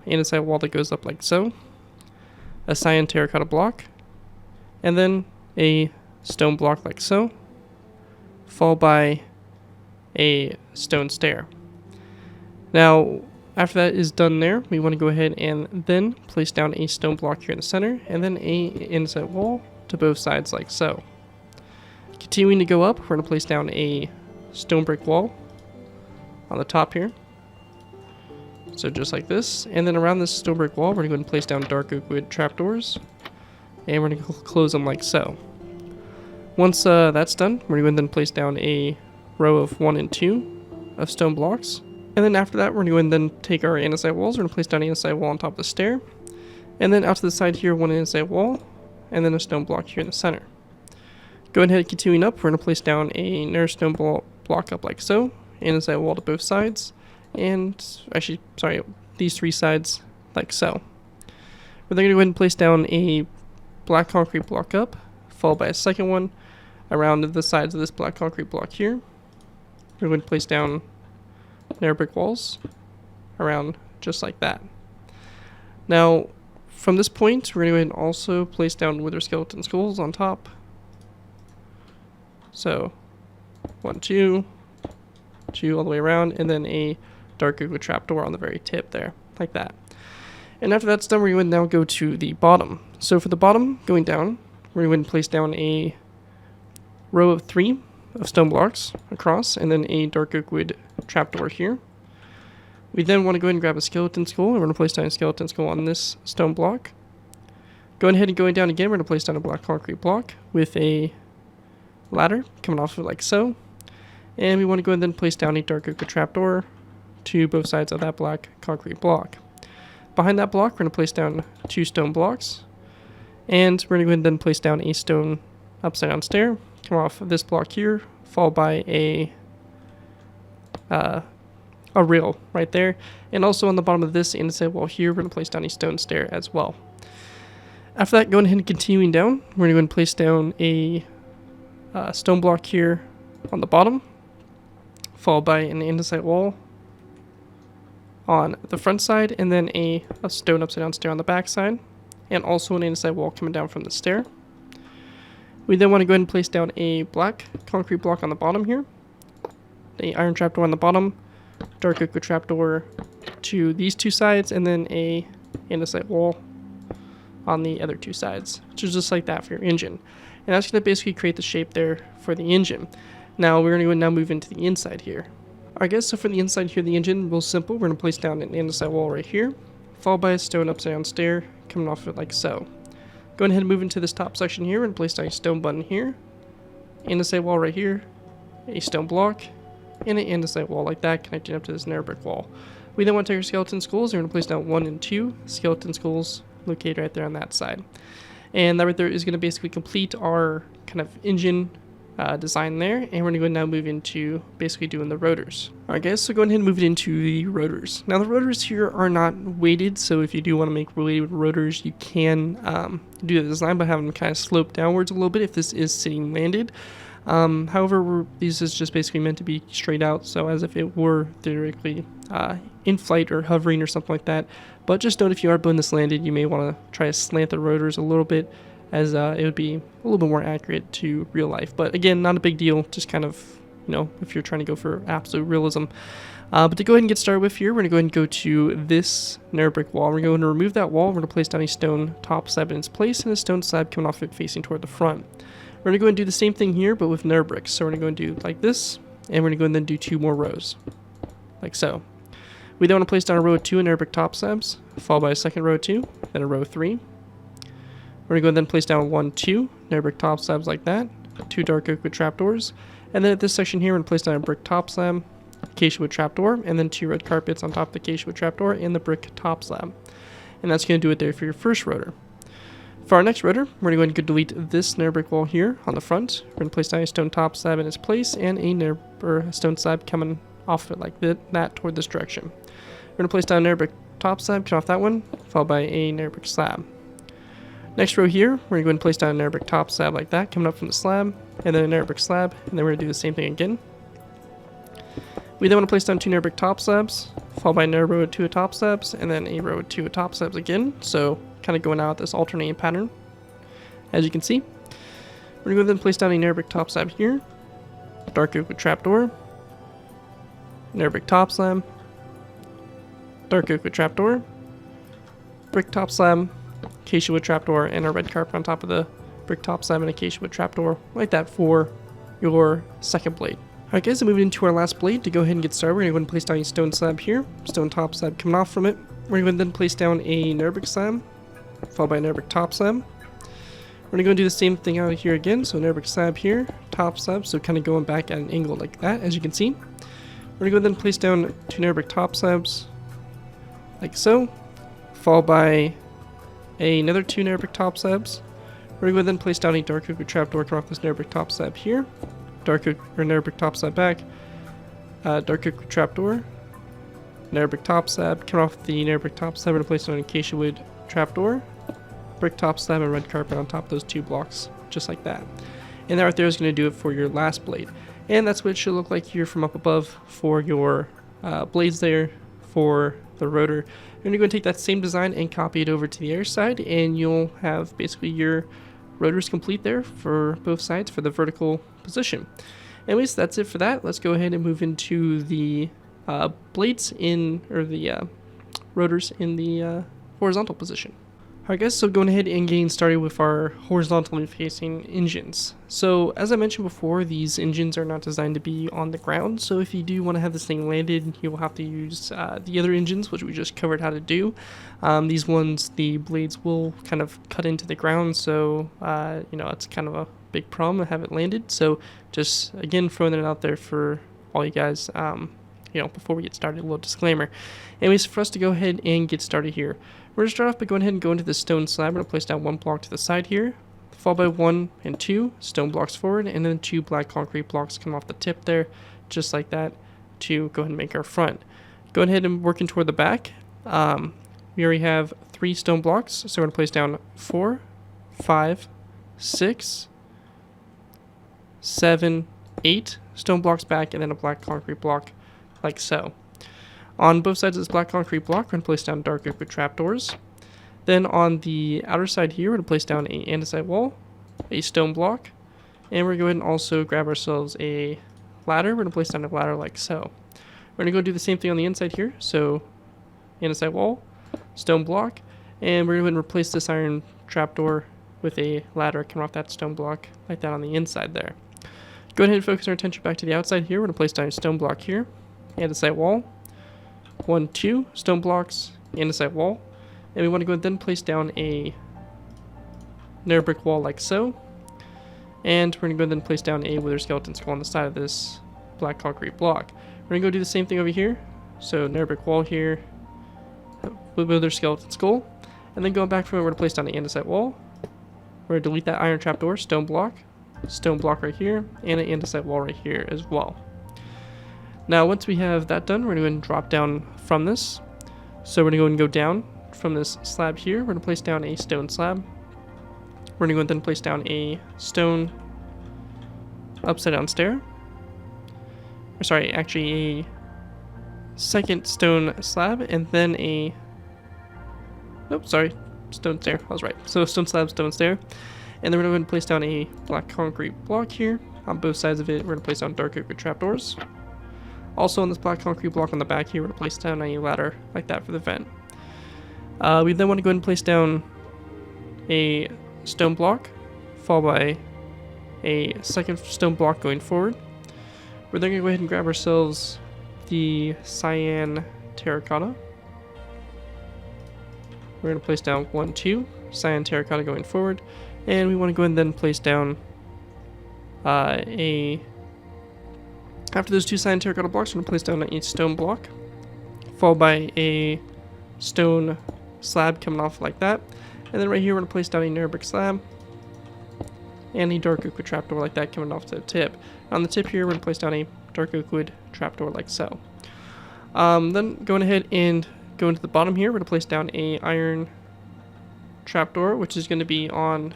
andesite wall that goes up like so, a cyan terracotta block, and then a stone block like so, followed by a stone stair. Now, after that is done there, we want to go ahead and then place down a stone block here in the center, and then a andesite wall to both sides like so. Continuing to go up, we're going to place down a stone brick wall on the top here. So just like this. And then around this stone brick wall, we're going to go ahead and place down dark oak wood trapdoors. And we're going to close them like so. Once that's done, we're going to then place down a row of 1 and 2 of stone blocks. And then after that, we're going to then take our andesite walls. We're going to place down an andesite wall on top of the stair. And then out to the side here, 1 andesite wall. And then a stone block here in the center. Going ahead and continuing up, we're going to place down another stone block up like so, andesite wall to both sides, and actually, sorry, these 3 sides like so. We're then going to go ahead and place down a black concrete block up, followed by a second one around the sides of this black concrete block here. we're going to place down nether brick walls around just like that. Now, from this point, we're going to go ahead and also place down wither skeleton skulls on top. So, 1, 2, 2 all the way around, and then a dark oak with trapdoor on the very tip there, like that. And after that's done, we're going to now go to the bottom. So for the bottom, going down, we're going to place down a row of 3 of stone blocks across, and then a dark oak wood trapdoor here. We then want to go ahead and grab a skeleton skull, and we're going to place down a skeleton skull on this stone block. Going ahead and going down again, we're going to place down a black concrete block with a ladder coming off of it like so. And we want to go ahead and then place down a dark oak trapdoor to both sides of that black concrete block. Behind that block, we're going to place down 2 stone blocks. And we're going to go ahead and then place down a stone upside down stair, come off of this block here, followed by a rail right there. And also on the bottom of this andesite wall here, we're going to place down a stone stair as well. After that, going ahead and continuing down, we're going to go ahead and place down a stone block here on the bottom, followed by an andesite wall on the front side, and then a stone upside down stair on the back side, and also an andesite wall coming down from the stair. We then want to go ahead and place down a black concrete block on the bottom here, a iron trapdoor on the bottom, dark oak trapdoor to these 2 sides, and then a andesite wall on the other 2 sides, which is just like that for your engine. And that's going to basically create the shape there for the engine. Now we're going to now move into the inside here. Alright guys, so for the inside here of the engine, real simple, we're going to place down an andesite wall right here, followed by a stone upside down stair coming off of it like so. Go ahead and move into this top section here and place down a stone button here, andesite wall right here, a stone block, and an andesite wall like that connecting up to this nether brick wall. We then want to take our skeleton skulls, and we're going to place down 1 and 2 skeleton skulls located right there on that side. And that right there is going to basically complete our kind of engine design there, and we're going to go now move into basically doing the rotors. Alright guys, so go ahead and move it into the rotors. Now the rotors here are not weighted, so if you do want to make weighted rotors, you can do the design by having them kind of slope downwards a little bit if this is sitting landed. However, this is just basically meant to be straight out, so as if it were theoretically in flight or hovering or something like that. But just note, if you are building this landed, you may want to try to slant the rotors a little bit, as it would be a little bit more accurate to real life. But again, not a big deal, just kind of, you know, if you're trying to go for absolute realism. But to go ahead and get started with here, we're going to go ahead and go to this nether brick wall. We're going to remove that wall. We're going to place down a stone top slab in its place, and a stone slab coming off it facing toward the front. We're going to go and do the same thing here, but with nether bricks. So we're going to go and do like this, and we're going to go and then do 2 more rows, like so. We then want to place down a row of 2 nether brick top slabs, followed by a second row of 2, then a row of 3. We're going to go and then place down 1, 2 nether brick top slabs like that, 2 dark oak with trapdoors, and then at this section here, we're going to place down a brick top slab, acacia wood trapdoor, and then 2 red carpets on top of the acacia wood trapdoor and the brick top slab. And that's going to do it there for your first rotor. For our next rotor, we're going to go and delete this nether brick wall here on the front. We're going to place down a stone top slab in its place, and a stone slab coming off of it like that toward this direction. We're going to place down a nether brick top slab, cut off that one, followed by a nether brick slab. Next row here, we're going to go and place down a nether brick top slab like that, coming up from the slab, and then a nether brick slab, and then we're going to do the same thing again. We then want to place down 2 nether brick top slabs, followed by another row of 2 top slabs, and then a row of 2 top slabs again, so kind of going out this alternating pattern, as you can see. We're going to go then place down a nether brick top slab here, dark oak with trapdoor, nether brick top slab, dark oak with trapdoor, brick top slab, acacia wood trapdoor, and a red carpet on top of the brick top slab and acacia wood trapdoor, like that for your second blade. Alright guys, so moving into our last blade, to go ahead and get started, we're going to go ahead and place down a stone slab here, stone top slab coming off from it. We're going to then place down a nether brick slab, followed by a nether brick top slab. We're going to go and do the same thing out here again, so nether brick slab here, top slab, so kind of going back at an angle like that, as you can see. We're going to go then place down 2 nether brick top slabs, like so, followed by another 2 nether brick top slabs. We're going to go then place down a dark oak trapdoor coming off this nether brick top slab here, dark oak or nether brick top slab back, dark oak trapdoor, nether brick top slab coming off the nether brick top slab. We're going to place down an acacia wood trapdoor, brick top slab, and red carpet on top of those 2 blocks, just like that. And that right there is going to do it for your last blade. And that's what it should look like here from up above for your blades there for the rotor. You're going to go and take that same design and copy it over to the other side, and you'll have basically your rotors complete there for both sides for the vertical position. Anyways, that's it for that. Let's go ahead and move into the blades or the rotors in the horizontal position. Alright guys, so going ahead and getting started with our horizontally facing engines. So as I mentioned before, these engines are not designed to be on the ground, so if you do want to have this thing landed, you will have to use the other engines, which we just covered how to do. These ones, the blades will kind of cut into the ground, so you know, it's kind of a big problem to have it landed. So just again throwing it out there for all you guys, you know, before we get started, a little disclaimer. Anyways, for us to go ahead and get started here, we're going to start off by going ahead and go into the stone slab. We're going to place down one block to the side here, followed by 1 and 2 stone blocks forward, and then 2 black concrete blocks come off the tip there, just like that, to go ahead and make our front. Go ahead and working toward the back. We already have 3 stone blocks, so we're going to place down 4, 5, 6, 7, 8 stone blocks back, and then a black concrete block like so. On both sides of this black concrete block, we're going to place down dark oak with trapdoors. Then on the outer side here, we're going to place down an andesite wall, a stone block, and we're going to go ahead and also grab ourselves a ladder. We're going to place down a ladder like so. We're going to go do the same thing on the inside here. So andesite wall, stone block, and we're going to go ahead and replace this iron trapdoor with a ladder coming off that stone block like that on the inside there. Go ahead and focus our attention back to the outside here. We're going to place down a stone block here, andesite wall, 1, 2 stone blocks, andesite wall, and we want to go and then place down a nether brick wall like so, and we're going to go and then place down a wither skeleton skull on the side of this black concrete block. We're going to go do the same thing over here, so nether brick wall here, wither skeleton skull, and then going back from it, we're going to place down an andesite wall. We're going to delete that iron trapdoor, stone block right here, and an andesite wall right here as well. Now once we have that done, we're going to go ahead and drop down from this. So we're going to go and go down from this slab here. We're going to place down a stone slab. We're going to go and then place down a stone upside down stair. Or sorry, actually a second stone slab, and then a stone stair. I was right. So stone slab, stone stair. And then we're going to go ahead and place down a black concrete block here. On both sides of it, we're going to place down dark oak with trapdoors. Also on this black concrete block on the back here, we're going to place down a ladder like that for the vent. We then want to go ahead and place down a stone block, followed by a second stone block going forward. We're then going to go ahead and grab ourselves the cyan terracotta. We're going to place down 1, 2 cyan terracotta going forward. And we want to go ahead and then place down after those 2 cyan terracotta blocks, we're going to place down a stone block, followed by a stone slab coming off like that. And then right here, we're going to place down a nether brick slab and a dark oak wood trapdoor like that coming off to the tip. On the tip here, we're going to place down a dark oak wood trapdoor like so. Then going ahead and going to the bottom here, we're going to place down a iron trapdoor, which is going to be on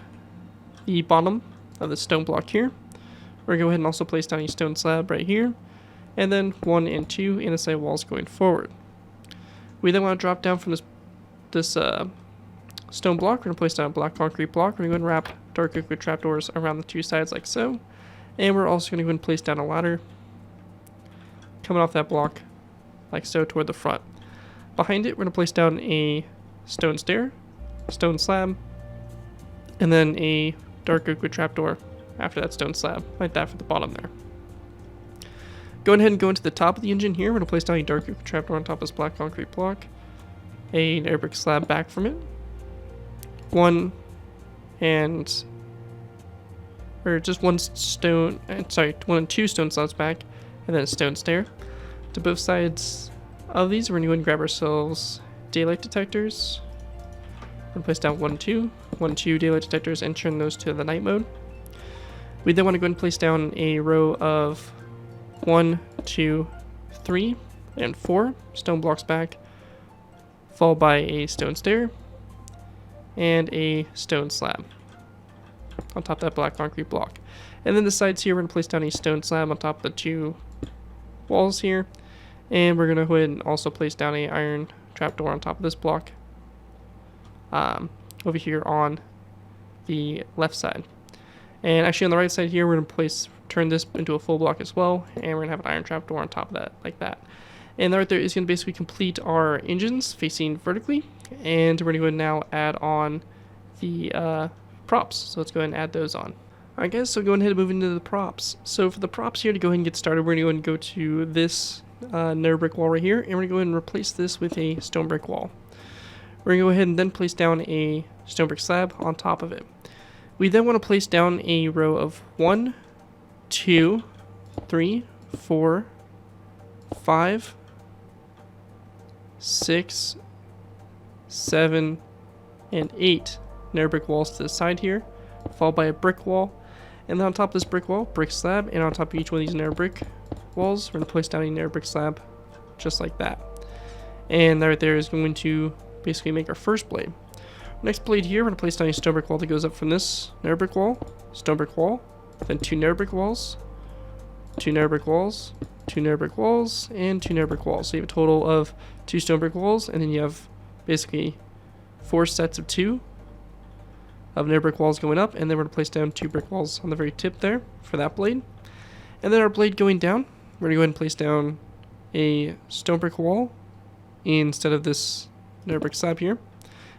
the bottom of the stone block here. We're going to go ahead and also place down a stone slab right here, and then 1 and 2 andesite walls going forward. We then want to drop down from this stone block. We're going to place down a black concrete block. We're going to go and wrap dark oak wood trapdoors around the 2 sides like so, and we're also going to go and place down a ladder coming off that block like so toward the front. Behind it, we're going to place down a stone stair, stone slab, and then a dark oak wood trapdoor after that stone slab, like that for the bottom there. Going ahead and go into the top of the engine here, we're going to place down a dark oak trapdoor on top of this black concrete block, a nether brick slab back from it, 1 and 2 stone slabs back, and then a stone stair. To both sides of these, we're going to go ahead and grab ourselves daylight detectors. We're going to place down 1, 2 daylight detectors and turn those to the night mode. We then want to go ahead and place down a row of 1, 2, 3, and 4 stone blocks back, followed by a stone stair and a stone slab. on top of that black concrete block. And then the sides here, we're going to place down a stone slab on top of the 2 walls here. And we're going to go ahead and also place down a iron trapdoor on top of this block over here on the left side. And actually on the right side here, we're going to turn this into a full block as well, and we're going to have an iron trapdoor on top of that, like that. And right there is going to basically complete our engines facing vertically, and we're going to go ahead and now add on the props. So let's go ahead and add those on. Alright guys, so going ahead and move into the props. So for the props here, to go ahead and get started, we're going to go ahead and go to this nether brick wall right here, and we're going to go ahead and replace this with a stone brick wall. We're going to go ahead and then place down a stone brick slab on top of it. We then want to place down a row of 1, 2, 3, 4, 5, 6, 7, and 8 nether brick walls to the side here, followed by a brick wall. And then on top of this brick wall, brick slab, and on top of each one of these nether brick walls, we're going to place down a nether brick slab just like that. And that right there is going to basically make our first blade. Next blade here, we're going to place down a stone brick wall that goes up from this nether brick wall, stone brick wall, then 2 nether brick walls, 2 nether brick walls, 2 nether brick walls, and 2 nether brick walls. So you have a total of 2 stone brick walls, and then you have basically 4 sets of 2 of nether brick walls going up, and then we're going to place down 2 brick walls on the very tip there for that blade. And then our blade going down, we're going to go ahead and place down a stone brick wall instead of this nether brick slab here,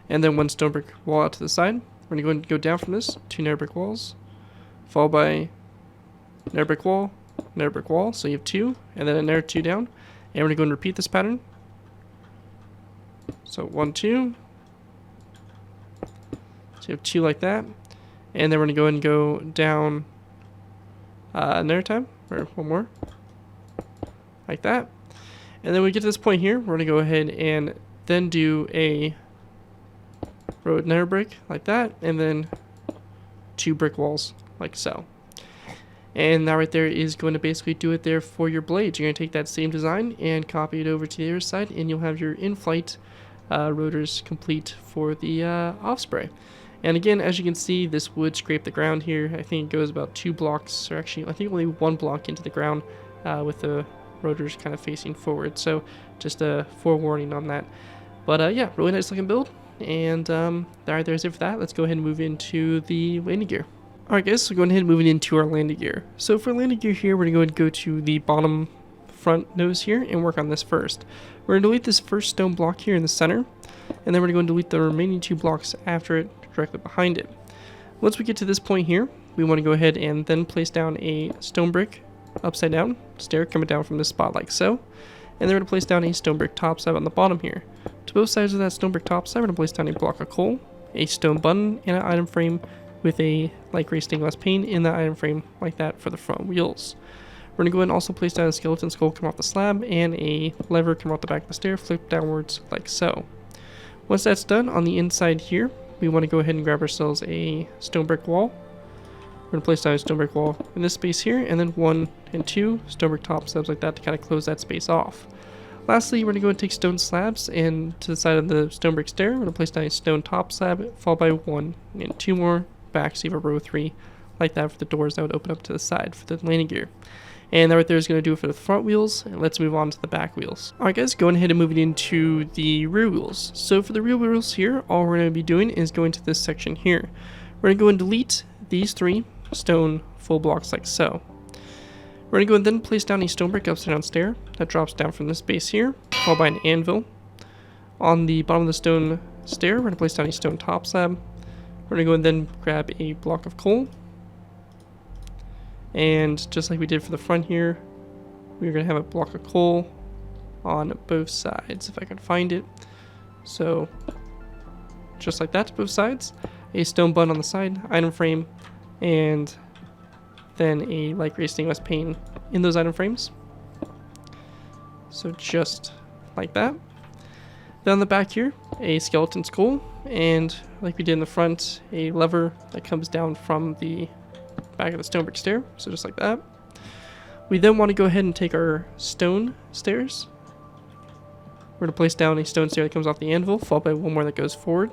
and then 1 stone brick wall out to the side. We're going to go ahead and go down from this, 2 nether brick walls, followed by nether brick wall, so you have 2, and then another 2 down, and we're going to go and repeat this pattern. So 1, 2, so you have 2 like that, and then we're going to go ahead and go down another time, or 1 more, like that. And then when we get to this point here, we're going to go ahead and then do a row of nether brick like that, and then 2 brick walls like so. And that right there is going to basically do it there for your blades. You're going to take that same design and copy it over to the other side, and you'll have your in-flight rotors complete for the Osprey. And again, as you can see, this would scrape the ground here. I think it goes about 2 blocks, or actually I think only 1 block into the ground with the rotors kind of facing forward. So just a forewarning on that. But yeah, really nice looking build. And alright, there's it for that. Let's go ahead and move into the landing gear. Alright guys, so going ahead and moving into our landing gear. So for landing gear here, we're going to go ahead and go to the bottom front nose here and work on this first. We're going to delete this first stone block here in the center, and then we're going to delete the remaining 2 blocks after it directly behind it. Once we get to this point here, we want to go ahead and then place down a stone brick upside down stair coming down from this spot like so, and then we're going to place down a stone brick top side on the bottom here. To both sides of that stone brick top side, we're going to place down a block of coal, a stone button, and an item frame with a light gray stained glass pane in that item frame like that for the front wheels. We're going to go ahead and also place down a skeleton skull come off the slab and a lever come off the back of the stair, flip downwards like so. Once that's done, on the inside here, we want to go ahead and grab ourselves a stone brick wall. We're going to place down a stone brick wall in this space here, and then 1 and 2 stone brick top slabs like that to kind of close that space off. Lastly, we're going to go and take stone slabs, and to the side of the stone brick stair, we're going to place down a stone top slab, followed by 1 and 2 more back, so you have a row of 3 like that for the doors that would open up to the side for the landing gear. And that right there is going to do it for the front wheels, and let's move on to the back wheels. Alright guys, going ahead and moving into the rear wheels. So for the rear wheels here, all we're going to be doing is going to this section here. We're going to go and delete these 3 stone full blocks like so. We're going to go and then place down a stone brick upside down stair that drops down from this base here, followed by an anvil. On the bottom of the stone stair, we're going to place down a stone top slab. We're going to go and then grab a block of coal. And just like we did for the front here, we're going to have a block of coal on both sides, if I can find it. So, just like that to both sides. A stone button on the side, item frame, and then a light gray stained glass pane in those item frames. So just like that. Then on the back here, a skeleton skull, and like we did in the front, a lever that comes down from the back of the stone brick stair, so just like that. We then want to go ahead and take our stone stairs. We're going to place down a stone stair that comes off the anvil, followed by 1 more that goes forward.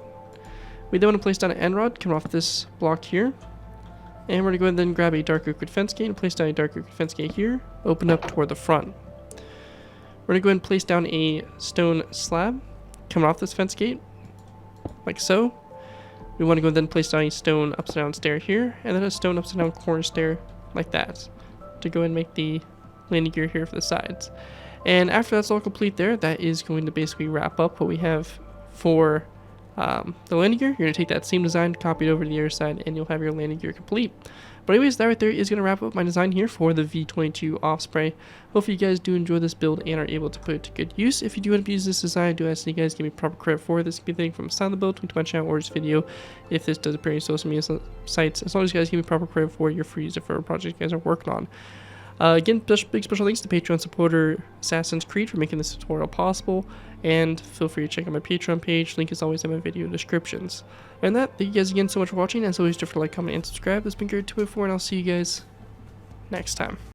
We then want to place down an end rod coming off this block here, And we're going to go ahead and then grab a dark oak wood fence gate and place down a dark oak wood fence gate here, open up toward the front. We're going to go ahead and place down a stone slab coming off this fence gate, like so. We want to go ahead and then place down a stone upside down stair here, and then a stone upside down corner stair like that, to go ahead and make the landing gear here for the sides. And after that's all complete there, that is going to basically wrap up what we have for the landing gear. You're going to take that same design, copy it over to the other side, and you'll have your landing gear complete. But anyways, that right there is going to wrap up my design here for the V-22 Osprey. Hopefully you guys do enjoy this build and are able to put it to good use. If you do want to use this design, I do ask that you guys give me proper credit for it. This could be anything from sign the build, link to my channel, or this video if this does appear on social media sites. As long as you guys give me proper credit for it, you're free to use it for a project you guys are working on. Again, big special thanks to Patreon supporter Assassin's Creed for making this tutorial possible, and feel free to check out my Patreon page. Link is always in my video descriptions. And thank you guys again so much for watching. As always, don't forget to like, comment, and subscribe. This has been Gary204, and I'll see you guys next time.